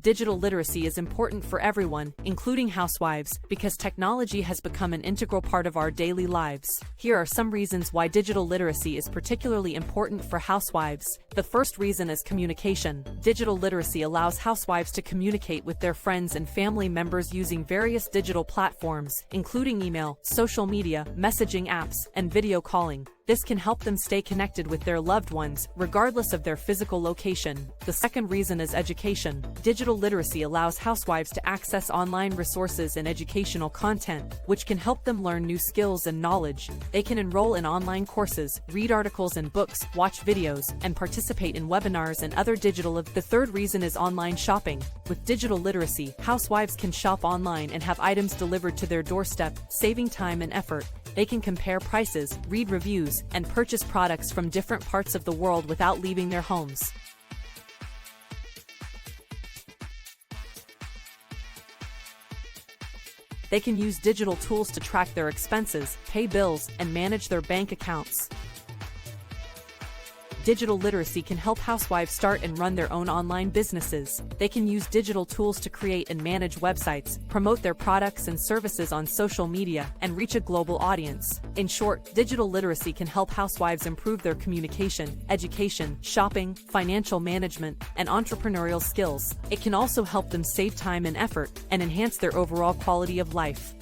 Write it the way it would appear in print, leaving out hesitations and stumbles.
Digital literacy is important for everyone, including housewives, because technology has become an integral part of our daily lives. Here are some reasons why digital literacy is particularly important for housewives. The first reason is communication. Digital literacy allows housewives to communicate with their friends and family members using various digital platforms, including email, social media, messaging apps, and video calling. This can help them stay connected with their loved ones, regardless of their physical location. The second reason is education. Digital literacy allows housewives to access online resources and educational content, which can help them learn new skills and knowledge. They can enroll in online courses, read articles and books, watch videos, and participate in webinars and other digital events. The third reason is online shopping. With digital literacy, housewives can shop online and have items delivered to their doorstep, saving time and effort. They can compare prices, read reviews, and purchase products from different parts of the world without leaving their homes. They can use digital tools to track their expenses, pay bills, and manage their bank accounts. Digital literacy can help housewives start and run their own online businesses. They can use digital tools to create and manage websites, promote their products and services on social media, and reach a global audience. In short, digital literacy can help housewives improve their communication, education, shopping, financial management, and entrepreneurial skills. It can also help them save time and effort, and enhance their overall quality of life.